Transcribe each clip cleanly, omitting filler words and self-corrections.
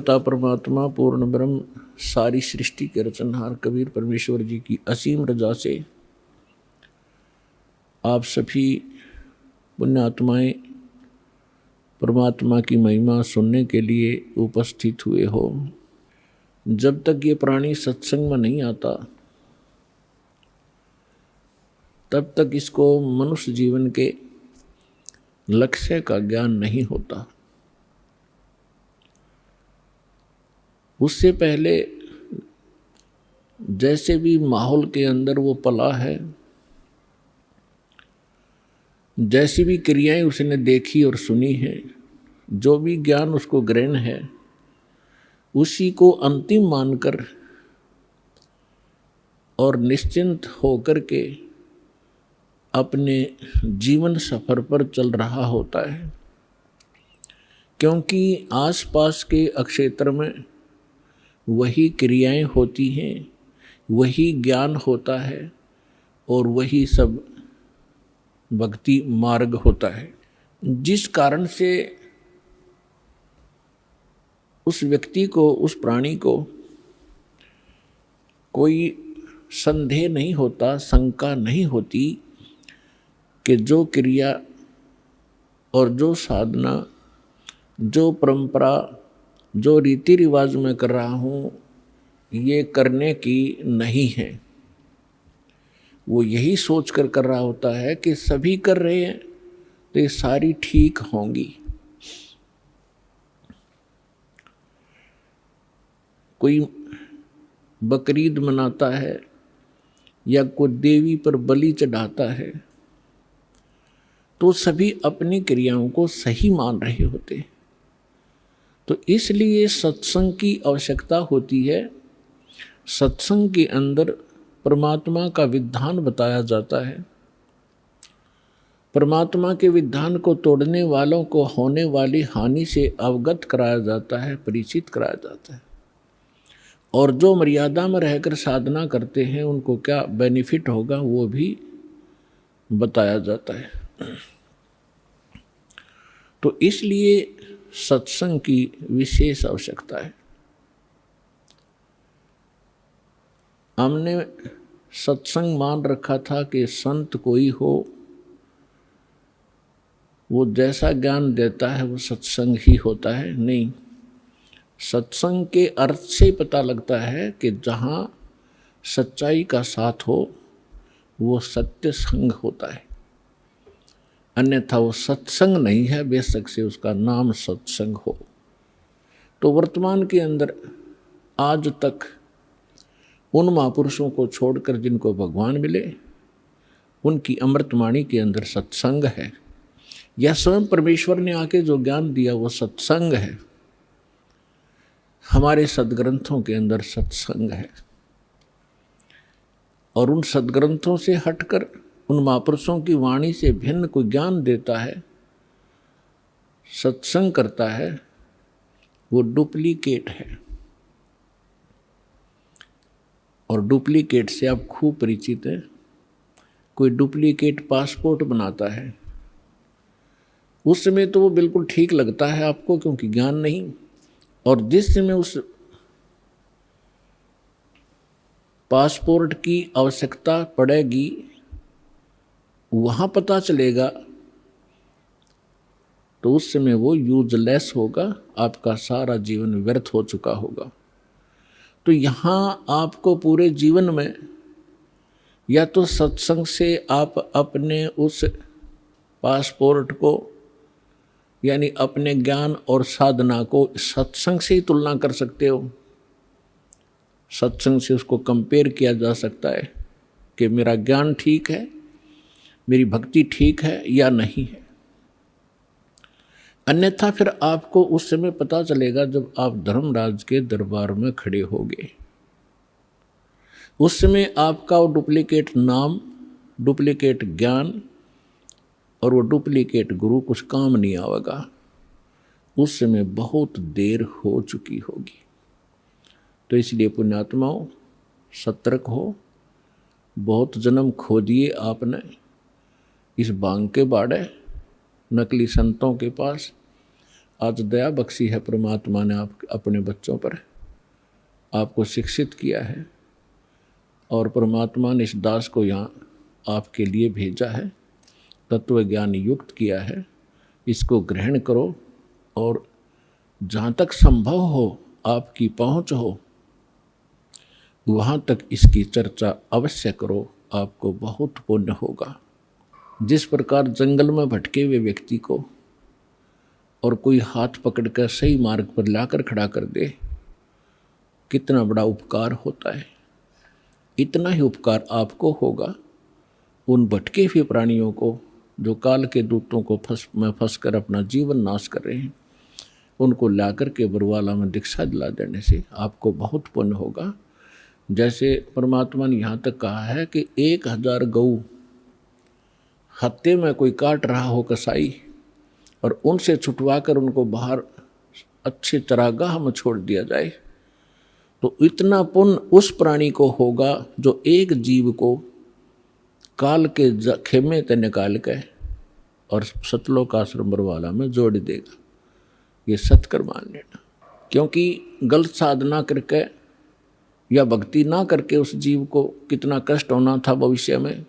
पिता परमात्मा पूर्ण ब्रह्म सारी सृष्टि के रचनहार कबीर परमेश्वर जी की असीम रजा से आप सभी पुण्यात्माएं परमात्मा की महिमा सुनने के लिए उपस्थित हुए हो। जब तक ये प्राणी सत्संग में नहीं आता तब तक इसको मनुष्य जीवन के लक्ष्य का ज्ञान नहीं होता। उससे पहले जैसे भी माहौल के अंदर वो पला है, जैसी भी क्रियाएं उसने देखी और सुनी है, जो भी ज्ञान उसको ग्रहण है, उसी को अंतिम मानकर और निश्चिंत होकर के अपने जीवन सफर पर चल रहा होता है। क्योंकि आसपास के अक्षेत्र में वही क्रियाएं होती हैं, वही ज्ञान होता है और वही सब भक्ति मार्ग होता है, जिस कारण से उस व्यक्ति को, उस प्राणी को कोई संदेह नहीं होता, शंका नहीं होती कि जो क्रिया और जो साधना, जो परंपरा, जो रीति रिवाज मैं कर रहा हूँ, ये करने की नहीं है। वो यही सोच कर रहा होता है कि सभी कर रहे हैं तो ये सारी ठीक होंगी। कोई बकरीद मनाता है या कोई देवी पर बलि चढ़ाता है तो सभी अपनी क्रियाओं को सही मान रहे होते। तो इसलिए सत्संग की आवश्यकता होती है। सत्संग के अंदर परमात्मा का विधान बताया जाता है। परमात्मा के विधान को तोड़ने वालों को होने वाली हानि से अवगत कराया जाता है, परिचित कराया जाता है। और जो मर्यादा में रहकर साधना करते हैं उनको क्या बेनिफिट होगा वो भी बताया जाता है। तो इसलिए सत्संग की विशेष आवश्यकता है। हमने सत्संग मान रखा था कि संत कोई हो, वो जैसा ज्ञान देता है वो सत्संग ही होता है। नहीं, सत्संग के अर्थ से पता लगता है कि जहाँ सच्चाई का साथ हो वो सत्य संग होता है, अन्यथा वो सत्संग नहीं है, बेशक से उसका नाम सत्संग हो। तो वर्तमान के अंदर आज तक उन महापुरुषों को छोड़कर जिनको भगवान मिले, उनकी अमृतवाणी के अंदर सत्संग है, या स्वयं परमेश्वर ने आके जो ज्ञान दिया वो सत्संग है। हमारे सदग्रंथों के अंदर सत्संग है। और उन सदग्रंथों से हटकर उन महापुरुषों की वाणी से भिन्न कोई ज्ञान देता है, सत्संग करता है, वो डुप्लीकेट है। और डुप्लीकेट से आप खूब परिचित हैं। कोई डुप्लीकेट पासपोर्ट बनाता है, उस समय तो वो बिल्कुल ठीक लगता है आपको क्योंकि ज्ञान नहीं, और जिस समय उस पासपोर्ट की आवश्यकता पड़ेगी वहाँ पता चलेगा तो उस समय वो यूजलेस होगा, आपका सारा जीवन व्यर्थ हो चुका होगा। तो यहाँ आपको पूरे जीवन में या तो सत्संग से आप अपने उस पासपोर्ट को यानी अपने ज्ञान और साधना को सत्संग से ही तुलना कर सकते हो। सत्संग से उसको कंपेयर किया जा सकता है कि मेरा ज्ञान ठीक है, मेरी भक्ति ठीक है या नहीं है। अन्यथा फिर आपको उस समय पता चलेगा जब आप धर्मराज के दरबार में खड़े होगे। उस समय आपका वो डुप्लीकेट नाम, डुप्लीकेट ज्ञान और वो डुप्लीकेट गुरु कुछ काम नहीं आएगा। उस समय बहुत देर हो चुकी होगी। तो इसलिए पुण्यात्माओं सतर्क हो। बहुत जन्म खो दिए आपने इस भांग के बाड़े, नकली संतों के पास। आज दया बख्शी है परमात्मा ने आप अपने बच्चों पर, आपको शिक्षित किया है और परमात्मा ने इस दास को यहाँ आपके लिए भेजा है, तत्व ज्ञान युक्त किया है। इसको ग्रहण करो और जहाँ तक संभव हो, आपकी पहुँच हो, वहाँ तक इसकी चर्चा अवश्य करो, आपको बहुत पुण्य होगा। जिस प्रकार जंगल में भटके हुए व्यक्ति को और कोई हाथ पकड़कर सही मार्ग पर लाकर खड़ा कर दे, कितना बड़ा उपकार होता है, इतना ही उपकार आपको होगा उन भटके हुए प्राणियों को जो काल के दूतों को फंस कर अपना जीवन नाश कर रहे हैं। उनको लाकर के बरवाला में दीक्षा दिला देने से आपको बहुत पुण्य होगा। जैसे परमात्मा ने यहाँ तक कहा है कि 1000 गऊ हत्ते में कोई काट रहा हो कसाई, और उनसे छुटवा कर उनको बाहर अच्छे चरागाह में छोड़ दिया जाए, तो इतना पुण्य उस प्राणी को होगा जो एक जीव को काल के खेमे से निकाल के और सतलोक आश्रम बरवाला में जोड़ देगा। ये सत्कर मान लेना, क्योंकि गलत साधना करके या भक्ति ना करके उस जीव को कितना कष्ट होना था भविष्य में।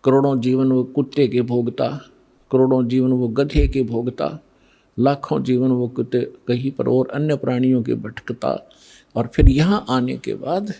करोड़ों जीवन वो कुत्ते के भोगता, करोड़ों जीवन वो गधे के भोगता, लाखों जीवन वो कुत्ते कहीं पर और अन्य प्राणियों के भटकता, और फिर यहाँ आने के बाद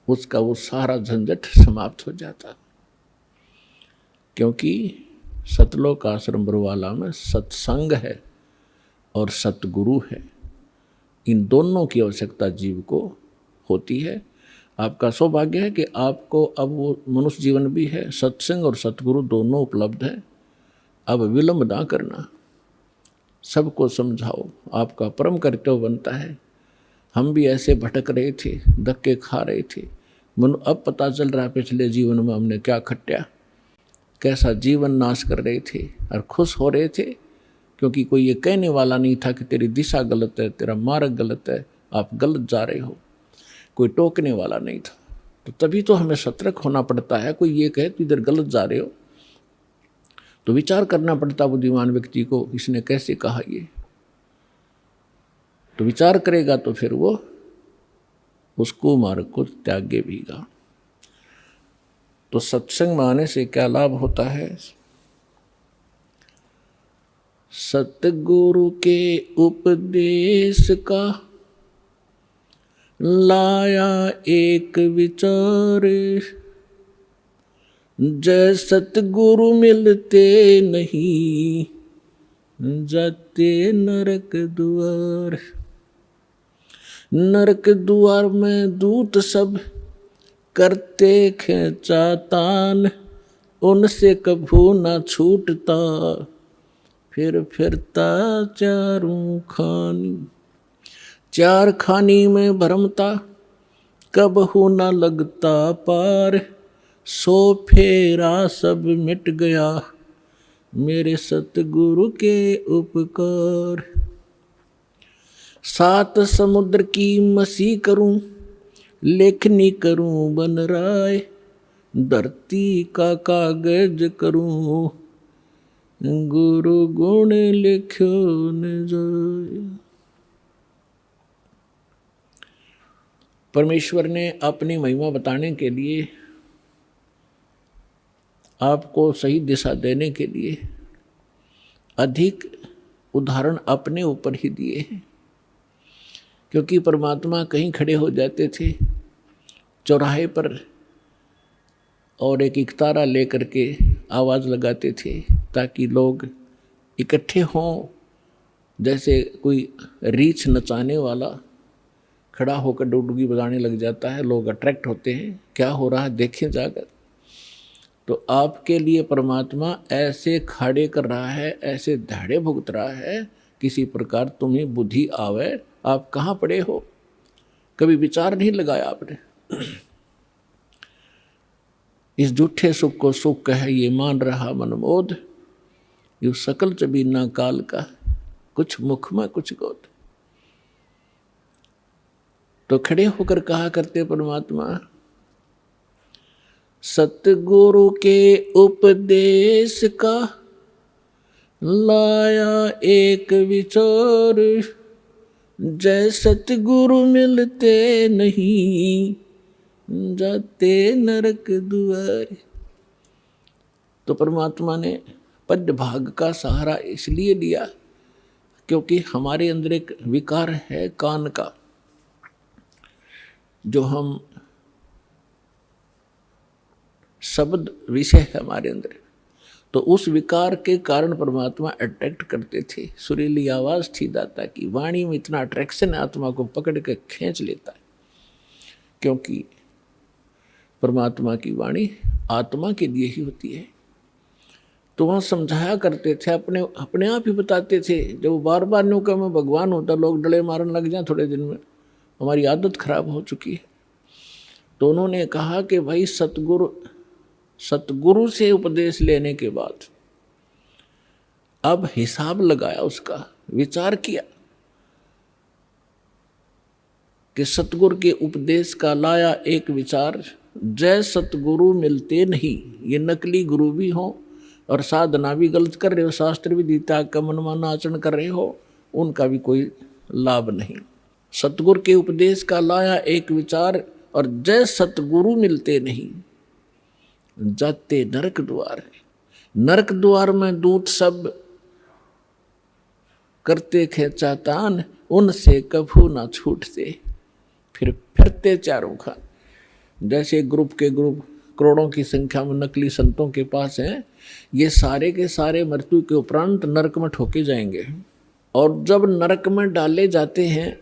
उसका वो सारा झंझट समाप्त हो जाता। क्योंकि सतलोक आश्रम बरवाला में सत्संग है और सतगुरु है। इन दोनों की आवश्यकता जीव को होती है। आपका सौभाग्य है कि आपको अब वो मनुष्य जीवन भी है, सत्संग और सतगुरु दोनों उपलब्ध है। अब विलंब ना करना, सबको समझाओ, आपका परम कर्तव्य बनता है। हम भी ऐसे भटक रहे थे, धक्के खा रहे थे, अब पता चल रहा है पिछले जीवन में हमने क्या खट्या, कैसा जीवन नाश कर रहे थे, और खुश हो रहे थे क्योंकि कोई ये कहने वाला नहीं था कि तेरी दिशा गलत है, तेरा मार्ग गलत है, आप गलत जा रहे हो। कोई टोकने वाला नहीं था। तो तभी तो हमें सतर्क होना पड़ता है। कोई ये कहे तो इधर गलत जा रहे हो, तो विचार करना पड़ता बुद्धिमान व्यक्ति को, इसने कैसे कहा ये। तो विचार करेगा तो फिर वो उसको मार्ग को त्यागे भीगा। तो सत्संग में आने से क्या लाभ होता है? सतगुरु के उपदेश का लाया एक विचार, जय सतगुरु मिलते नहीं जाते नरक द्वार। नरक द्वार में दूत सब करते खेचातान, उनसे कभू ना छूटता फिर फिरता चारों खानी। चार खानी में भरमता कबहू न लगता पार, सो फेरा सब मिट गया मेरे सतगुरु के उपकार। 7 समुद्र की मसी करूं, लेखनी करूं बन राय, धरती का कागज करूं गुरु गुण लिख्यो न जाए। परमेश्वर ने अपनी महिमा बताने के लिए, आपको सही दिशा देने के लिए अधिक उदाहरण अपने ऊपर ही दिए हैं। क्योंकि परमात्मा कहीं खड़े हो जाते थे चौराहे पर और एक इकतारा लेकर के आवाज़ लगाते थे ताकि लोग इकट्ठे हों। जैसे कोई रीछ नचाने वाला खड़ा होकर डुडुगी बजाने लग जाता है, लोग अट्रैक्ट होते हैं, क्या हो रहा है देखें जाकर। तो आपके लिए परमात्मा ऐसे खड़े कर रहा है, ऐसे धाड़े भुगत रहा है, किसी प्रकार तुम्हें बुद्धि आवे। आप कहाँ पड़े हो, कभी विचार नहीं लगाया आपने। इस झूठे सुख को सुख कह ये मान रहा मनमोद, यू सकल चबीना काल का कुछ मुख में कुछ गोद। तो खड़े होकर कहा करते परमात्मा, सतगुरु के उपदेश का लाया एक विचार, जय सतगुरु मिलते नहीं, जाते नरक द्वार। तो परमात्मा ने पद्य भाग का सहारा इसलिए लिया क्योंकि हमारे अंदर एक विकार है कान का, जो हम शब्द विषय है हमारे अंदर, तो उस विकार के कारण परमात्मा अट्रैक्ट करते थे। सुरीली आवाज थी दाता की, वाणी में इतना अट्रैक्शन आत्मा को पकड़ के खींच लेता है, क्योंकि परमात्मा की वाणी आत्मा के लिए ही होती है। तो वहाँ समझाया करते थे, अपने आप ही बताते थे। जब बार बार न्यू का मैं भगवान होता, लोग डले मारने लग जाए थोड़े दिन में, हमारी आदत खराब हो चुकी है। तो उन्होंने कहा कि भाई सतगुरु से उपदेश लेने के बाद अब हिसाब लगाया, उसका विचार किया कि सतगुरु के उपदेश का लाया एक विचार, जय सतगुरु मिलते नहीं। ये नकली गुरु भी हो और साधना भी गलत कर रहे हो, शास्त्र भी गीता का मनमाना आचरण कर रहे हो, उनका भी कोई लाभ नहीं। सतगुरु के उपदेश का लाया एक विचार और जय सतगुरु मिलते नहीं, जाते नरक द्वार। नरक द्वार में दूत सब करते खेचातान, उनसे कभू ना छूटते, फिर फिरते चारों खान। जैसे ग्रुप के ग्रुप करोड़ों की संख्या में नकली संतों के पास हैं, ये सारे के सारे मृत्यु के उपरांत नरक में ठोके जाएंगे। और जब नरक में डाले जाते हैं,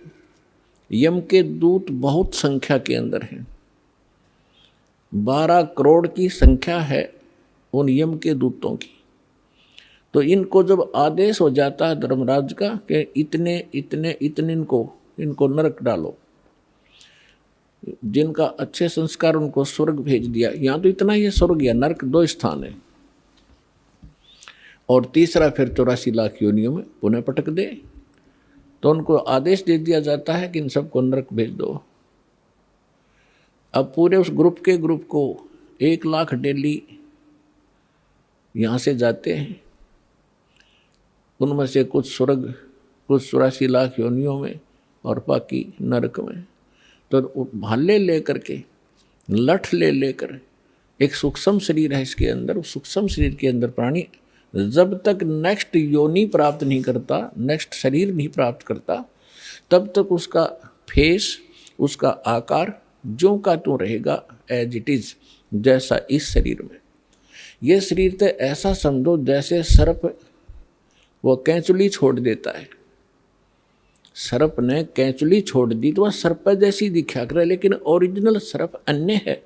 यम के दूत बहुत संख्या के अंदर हैं, 12 करोड़ की संख्या है उन यम के दूतों की। तो इनको जब आदेश हो जाता है धर्मराज का कि इतने इतने इतने इनको नरक डालो, जिनका अच्छे संस्कार उनको स्वर्ग भेज दिया। यहाँ तो इतना ही स्वर्ग या नरक 2 स्थान है, और तीसरा फिर 84 लाख योनियों में पुनः पटक दे। तो उनको आदेश दे दिया जाता है कि इन सबको नरक भेज दो। अब पूरे उस ग्रुप को 1 लाख डेली यहाँ से जाते हैं, उनमें से कुछ स्वर्ग, कुछ 84 लाख योनियों में और बाकी नरक में। तो भाले लेकर के, लठ लेकर, एक सूक्ष्म शरीर है इसके अंदर, उस सूक्ष्म शरीर के अंदर प्राणी जब तक नेक्स्ट योनि प्राप्त नहीं करता, नेक्स्ट शरीर नहीं प्राप्त करता, तब तक उसका फेस, उसका आकार ज्यों का त्यों रहेगा, एज इट इज, जैसा इस शरीर में। ये शरीर तो ऐसा समझो जैसे सर्प वो कैंचुली छोड़ देता है। सर्प ने कैंचुली छोड़ दी तो वह सर्प जैसी दिखा करे, लेकिन ओरिजिनल सर्प अन्य है।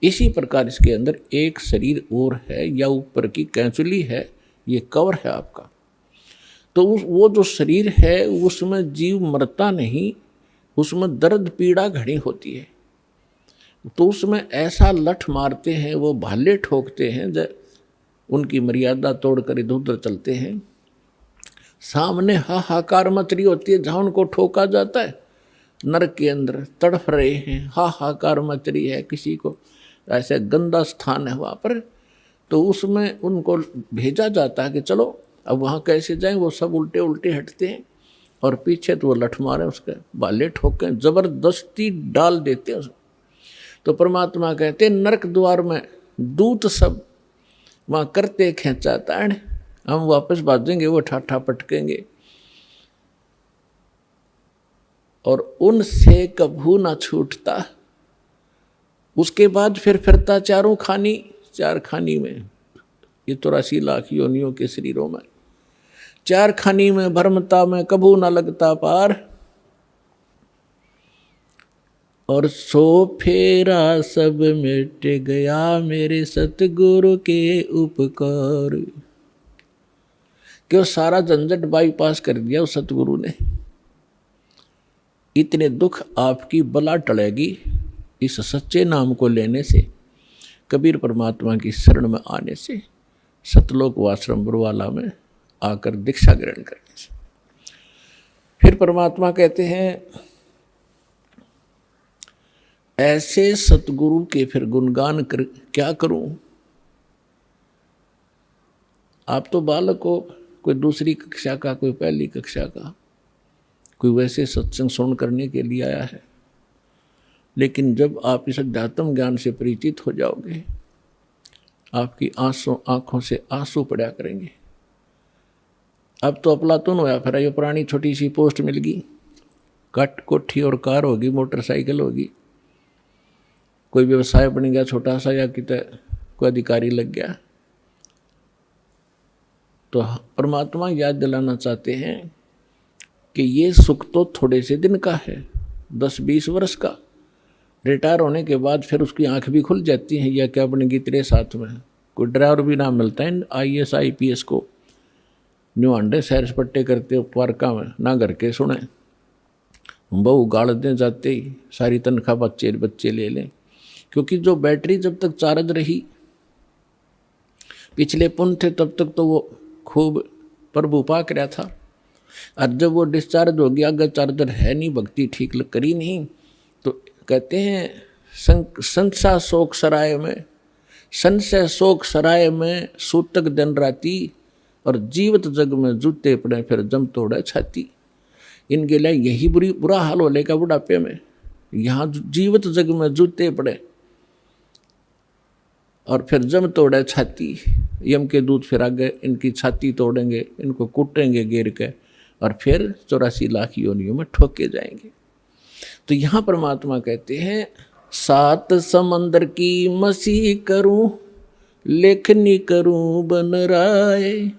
इसी प्रकार इसके अंदर एक शरीर और है, या ऊपर की कैंचुली है, ये कवर है आपका। तो वो जो शरीर है उसमें जीव मरता नहीं, उसमें दर्द पीड़ा घनी होती है। तो उसमें ऐसा लठ मारते हैं, वो भाले ठोकते हैं, जब उनकी मर्यादा तोड़कर इधर उधर चलते हैं। सामने हाहाकार मच रही होती है, जहाँ उनको ठोका जाता है नरक के अंदर तड़फ रहे हैं, हाहाकार मच रही है, किसी को ऐसे गंदा स्थान है वहाँ पर, तो उसमें उनको भेजा जाता है कि चलो अब वहाँ कैसे जाएं। वो सब उल्टे उल्टे हटते हैं और पीछे तो वो लठ मारे, उसके बाले ठोके, जबरदस्ती डाल देते हैं। तो परमात्मा कहते हैं नरक द्वार में दूत सब वहाँ करते खेचाताड़, हम वापस भागेंगे, वो ठाठा पटकेंगे और उनसे कभू ना छूटता। उसके बाद फिर फिरता चारों खानी, 4 खानी में, ये 84 लाख योनियों के शरीरों में, 4 खानी में भरमता में कभू ना लगता पार। और सो फेरा सब मिट गया मेरे सतगुरु के उपकार। क्यों सारा झंझट बाईपास कर दिया उस सतगुरु ने। इतने दुख आपकी बला टलेगी इस सच्चे नाम को लेने से, कबीर परमात्मा की शरण में आने से, सतलोक वाश्रम बुरवाला में आकर दीक्षा ग्रहण करने से। फिर परमात्मा कहते हैं ऐसे सतगुरु के फिर गुणगान क्या करूं। आप तो बालक हो, कोई दूसरी कक्षा का, कोई पहली कक्षा का, कोई वैसे सत्संग सुन करने के लिए आया है। लेकिन जब आप इस अध्यात्म ज्ञान से परिचित हो जाओगे, आपकी आंखों से आंसू पड़ा करेंगे। अब तो अफलातून होया फिर ये पुरानी छोटी सी पोस्ट मिल गई, कट कोठी और कार होगी, मोटरसाइकिल होगी, कोई व्यवसाय बन गया छोटा सा, या कितने कोई अधिकारी लग गया। तो परमात्मा याद दिलाना चाहते हैं कि ये सुख तो थोड़े से दिन का है, 10-20 वर्ष का। रिटायर होने के बाद फिर उसकी आंख भी खुल जाती है, या क्या बनेगी तेरे साथ में। कोई ड्राइवर भी ना मिलता है IAS IPS को, न्यू अंडे सैर पट्टे करते पार्का में, ना घर के सुने, बहु गाड़ दें जाते ही सारी तनख्वाह बच्चे ले लें। क्योंकि जो बैटरी जब तक चार्ज रही, पिछले पुण्य थे, तब तक तो वो खूब प्रभु पाक रहा था। और जब वो डिस्चार्ज हो गया, अगर चार्जर है नहीं, भक्ति ठीक करी नहीं, तो कहते हैं संशय शोक सराय में सूतक दिन राती, और जीवित जग में जूते पड़े फिर जम तोड़े छाती। इनके लिए यही बुरा हाल हो लेगा बुढ़ापे में। यहाँ जीवित जग में जूते पड़े और फिर जम तोड़े छाती। यम के दूत फिर आगे इनकी छाती तोड़ेंगे, इनको कूटेंगे गिर के, और फिर 84 लाख योनियों में ठोके जाएंगे। तो यहाँ परमात्मा कहते हैं, 7 समंदर की मसीह करूं, लेखनी करूं बन राय,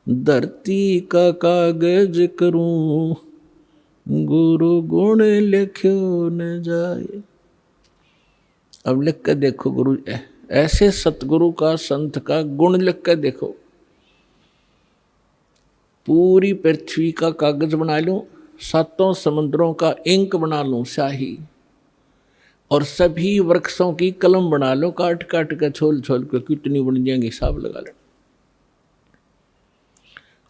धरती का कागज करूं, गुरु गुण लिख्यो न जाए। अब लिख कर देखो, गुरु ऐसे सतगुरु का, संत का गुण लिख कर देखो। पूरी पृथ्वी का कागज बना लूं, 7 समुद्रों का इंक बना लूं शाही, और सभी वृक्षों की कलम बना लो, काट काट कर छोल छोल कर, कितनी बन जाएंगी हिसाब लगा लो।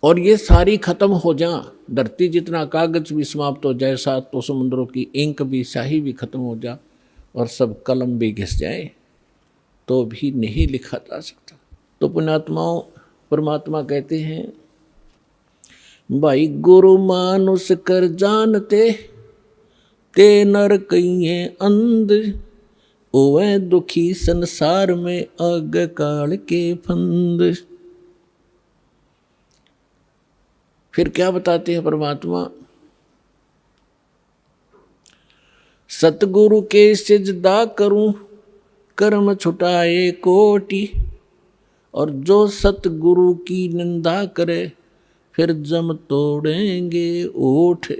और ये सारी खत्म हो जा, धरती जितना कागज भी समाप्त हो जाए, 7 समुद्रों की इंक भी, शाही भी खत्म हो जा, और सब कलम भी घिस जाए, तो भी नहीं लिखा जा सकता। तो पुण्यात्माओं, परमात्मा कहते हैं, भाई गुरु मानुष कर जानते, ते नर कहिए अंध, ओवे दुखी संसार में आग काल के फंद। फिर क्या बताते हैं परमात्मा, सतगुरु के सिजदा करूं, कर्म छुटाए कोटि, और जो सतगुरु की निंदा करे, फिर जम तोड़ेंगे ओठ।